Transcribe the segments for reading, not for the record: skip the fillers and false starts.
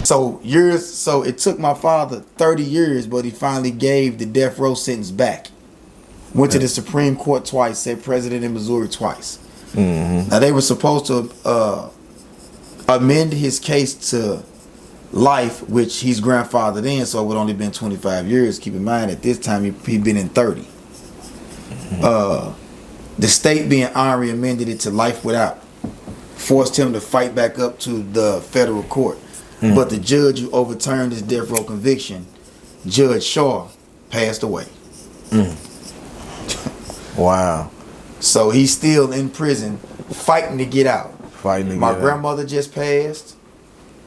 So it took my father 30 years, but he finally gave the death row sentence back. Went to the Supreme Court twice, said president in Missouri twice. Now they were supposed to amend his case to life, which he's grandfathered in, so it would only been 25 years. Keep in mind at this time he'd been in 30. The state being ornery amended it to life without, forced him to fight back up to the federal court. But the judge who overturned his death row conviction, Judge Shaw, passed away. Wow. So he's still in prison fighting to get out. My grandmother just passed.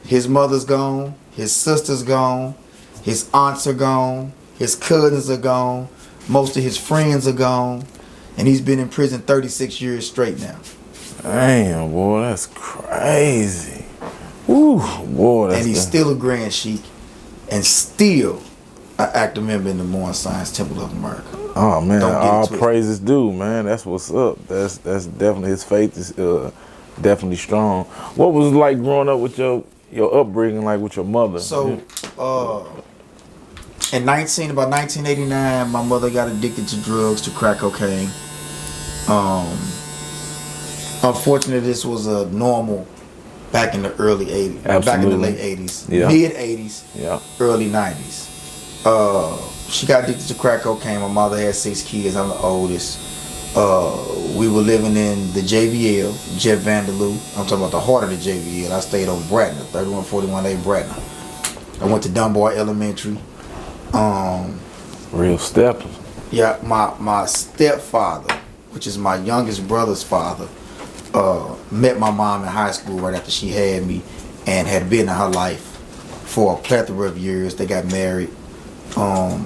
His mother's gone. His sister's gone. His aunts are gone. His cousins are gone. Most of his friends are gone. And he's been in prison 36 years straight now. Damn, boy, that's crazy. Ooh, boy, that's and he's still a Grand Sheik and still an active member in the Moorish Science Temple of America. Oh man, all praises due, man. That's what's up. That's definitely, his faith is definitely strong. What was it like growing up with your upbringing, like with your mother? So, in about 1989, my mother got addicted to drugs, to crack cocaine. Unfortunately, this was a normal back in the early 80s, back in the late 80s, mid 80s, early 90s. She got addicted to crack cocaine. My mother had 6 kids. I'm the oldest. We were living in the JVL, Jet Vanderloo. I'm talking about the heart of the JVL. I stayed on Bratner, 3141A Bratner. I went to Dunbar Elementary. Real step. Yeah, my stepfather, which is my youngest brother's father, met my mom in high school right after she had me, and had been in her life for a plethora of years. They got married.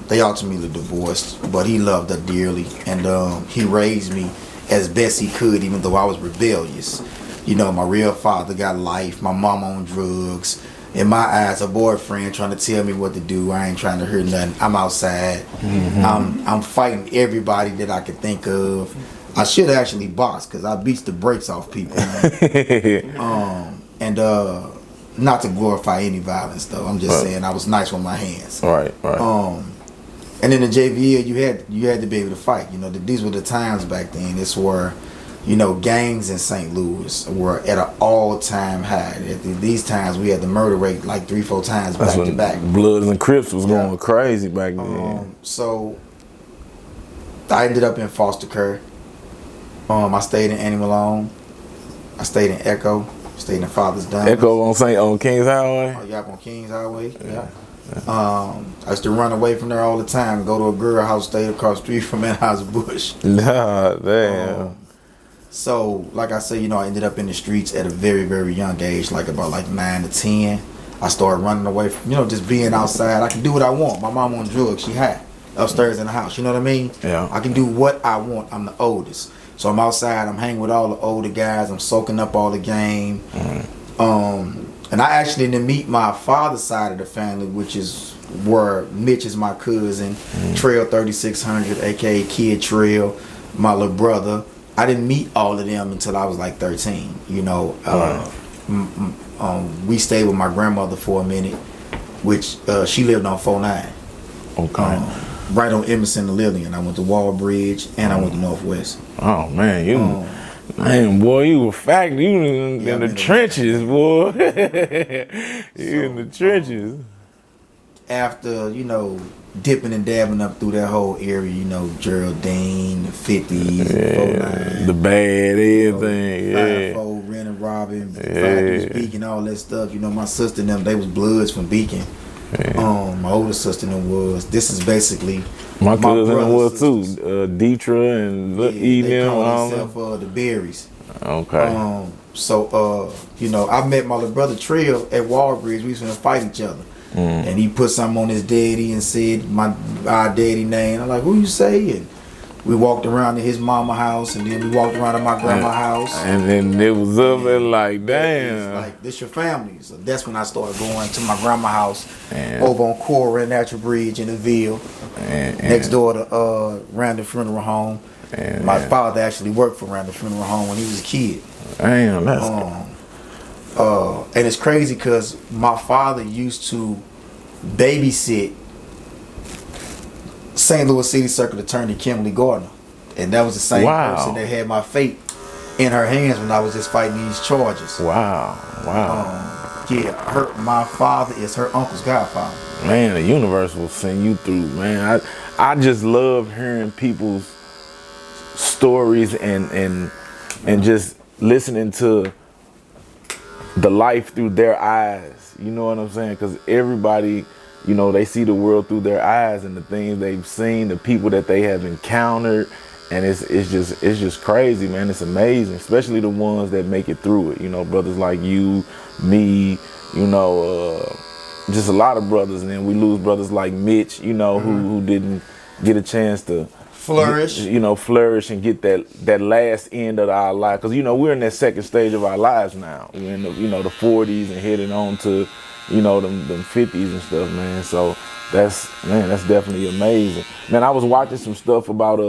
They ultimately divorced, but he loved her dearly, and he raised me as best he could, even though I was rebellious. You know, my real father got life, my mom on drugs. In my eyes, a boyfriend trying to tell me what to do. I ain't trying to hear nothing. I'm outside. I'm fighting everybody that I could think of. I should actually box because I beats the brakes off people. Not to glorify any violence though. I'm just saying I was nice with my hands. Right. And in the JVL, you had to be able to fight. You know, these were the times back then. This were, you know, gangs in St. Louis were at an all-time high. At these times, we had the murder rate like 3-4 times back to back. Bloods and Crips was going crazy back then. So I ended up in foster care. I stayed in Annie Malone. I stayed in Echo. Stayed in Father's Diamonds. Echo on Kings Highway? Oh, yeah, on Kings Highway. Yeah. I used to run away from there all the time. Go to a girl house, stay across the street from Anheuser-Busch. Nah, damn. So, like I said, you know, I ended up in the streets at a very, very young age, about 9 to 10. I started running away from, you know, just being outside. I can do what I want. My mom on drugs. She high upstairs in the house. You know what I mean? Yeah. I can do what I want. I'm the oldest. So I'm outside. I'm hanging with all the older guys. I'm soaking up all the game. And I actually didn't meet my father's side of the family, which is where Mitch is my cousin, Trail 3600, aka Kid Trail, my little brother. I didn't meet all of them until I was like 13. You know, we stayed with my grandmother for a minute, which she lived on 49. Okay. Right on Emerson and Lillian. I went to Wallbridge and I went to Northwest. Oh man, man, boy, you were fact. You in the trenches, boy. You in the trenches. After, you know, dipping and dabbing up through that whole area, you know, Geraldine, the 50s, 49, the bad everything, Firefold, Ren and Robin, Beacon, all that stuff. You know, my sister and them, they was Bloods from Beacon. My older sister and them was. This is basically my cousin was too. Deetra and they call themselves the Berries. Okay. So you know, I met my little brother Trill at Wallbridge. We was gonna fight each other. And he put something on his daddy and said our daddy name. I'm like, who you say? And we walked around to his mama house, and then we walked around to my grandma's house. And then it was up and like, damn. Like, this your family. So that's when I started going to my grandma's house over on Cora and Natural Bridge in the Ville, next door to Randall Funeral Home. My father actually worked for Randall Funeral Home when he was a kid. Damn, that's And it's crazy because my father used to babysit St. Louis City Circuit Attorney Kimberly Gardner. And that was the same person that had my fate in her hands when I was just fighting these charges. Wow. My father is her uncle's godfather. Man, the universe will send you through, man. I just love hearing people's stories and just listening to the life through their eyes. You know what I'm saying? Because everybody, you know, they see the world through their eyes and the things they've seen, the people that they have encountered, and it's just crazy, man. It's amazing, especially the ones that make it through it. You know, brothers like you, me, you know, just a lot of brothers, and then we lose brothers like Mitch, you know, who didn't get a chance to flourish, flourish and get that last end of our life. Because, you know, we're in that second stage of our lives now. We're in the, the 40s and heading on to, them 50s and stuff, man. So that's definitely amazing. Man, I was watching some stuff about,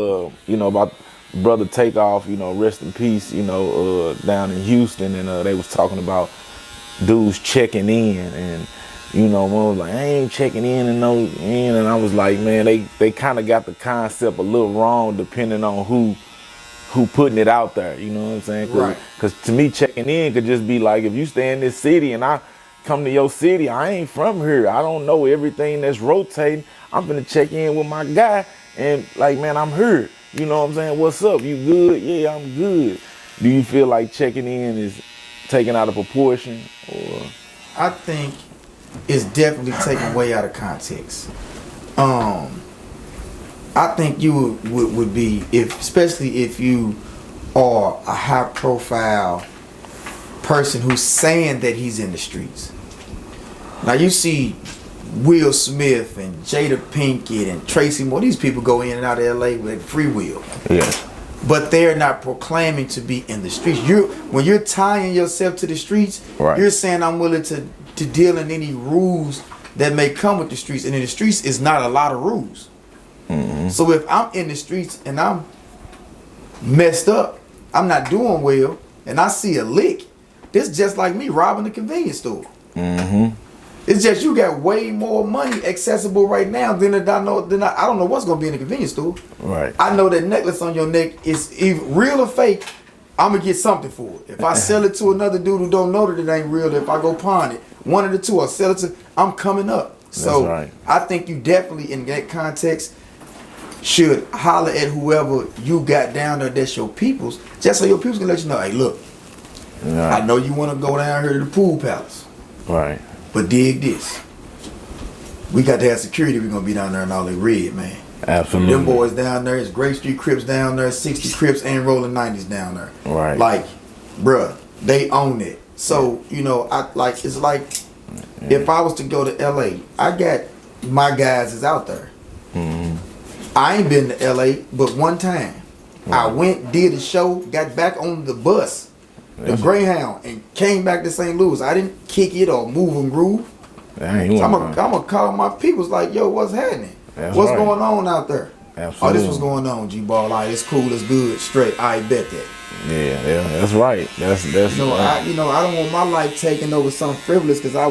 about Brother Takeoff, rest in peace, down in Houston. And they was talking about dudes checking in, and I was like, I ain't checking in and and I was like, man, they kind of got the concept a little wrong depending on who putting it out there. You know what I'm saying? Right. Because to me, checking in could just be like, if you stay in this city and I come to your city, I ain't from here, I don't know everything that's rotating, I'm gonna check in with my guy and like, man, I'm here. You know what I'm saying? What's up? You good? Yeah, I'm good. Do you feel like checking in is taken out of proportion, or? I think it's definitely taken way out of context. I think you would be, especially if you are a high profile person who's saying that he's in the streets. Now you see Will Smith and Jada Pinkett and Tracy Moore, these people go in and out of LA with free will. Yes. But they're not proclaiming to be in the streets. When you're tying yourself to the streets, right, you're saying I'm willing to deal in any rules that may come with the streets. And in the streets is not a lot of rules. Mm-hmm. So if I'm in the streets and I'm messed up, I'm not doing well, and I see a lick, it's just like me robbing a convenience store. Mm-hmm. It's just you got way more money accessible right now than I don't know what's gonna be in the convenience store. Right. I know that necklace on your neck is either real or fake. I'm gonna get something for it. If I sell it to another dude who don't know that it ain't real, if I go pawn it, one of the two, I'll sell it to. I'm coming up. So right. I think you definitely in that context should holler at whoever you got down there that's your peoples, just so your peoples can let you know, hey, look, right, I know you want to go down here to the pool palace. Right. But dig this. We got to have security. We're going to be down there in all that red, man. Absolutely. Them boys down there, it's Grape Street Crips down there, 60 Crips and Rolling 90s down there. Right. Like, bruh, they own it. So, it's like if I was to go to LA, I got my guys is out there. Mm-hmm. I ain't been to LA but one time. Right. I went, did a show, got back on the bus, the Greyhound, and came back to St. Louis. I didn't kick it or move and groove. So I'm gonna call my peoples like, yo, what's happening? What's going on out there? Absolutely. Oh, this was going on, G-Ball. All right, it's cool, it's good, straight. I bet that. Yeah, that's right. That's I don't want my life taken over some frivolous because I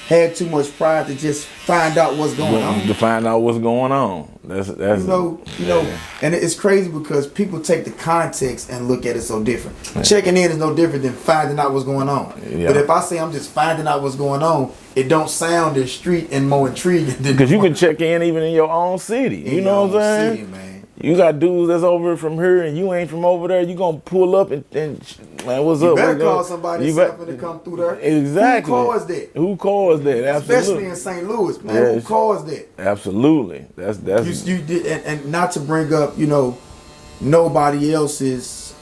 had too much pride to just find out what's going on. To find out what's going on. That's and it's crazy because people take the context and look at it so different. Yeah. Checking in is no different than finding out what's going on. Yeah. But if I say I'm just finding out what's going on, it don't sound as street and more intriguing than because you can check in even in your own city. You know what I'm saying? City, man. You got dudes that's over from here and you ain't from over there. You gonna pull up and man, what's up? You better call somebody to come through there. Exactly. Who caused that? Who caused that? Absolutely. Especially in St. Louis, man. Yeah, who caused that? Absolutely. That's you did, and not to bring up, nobody else's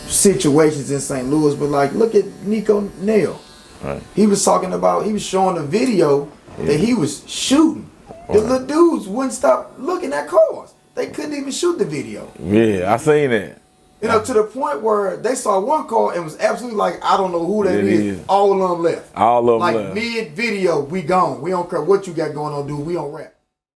situations in St. Louis, but like look at Nico Nail. Right. He was showing a video that he was shooting. The little dudes wouldn't stop looking at cars. They couldn't even shoot the video. Yeah, I seen that. To the point where they saw one car and was absolutely like, I don't know who that is. All of them left. All of them left. Like mid-video, we gone. We don't care what you got going on, dude. We don't rap.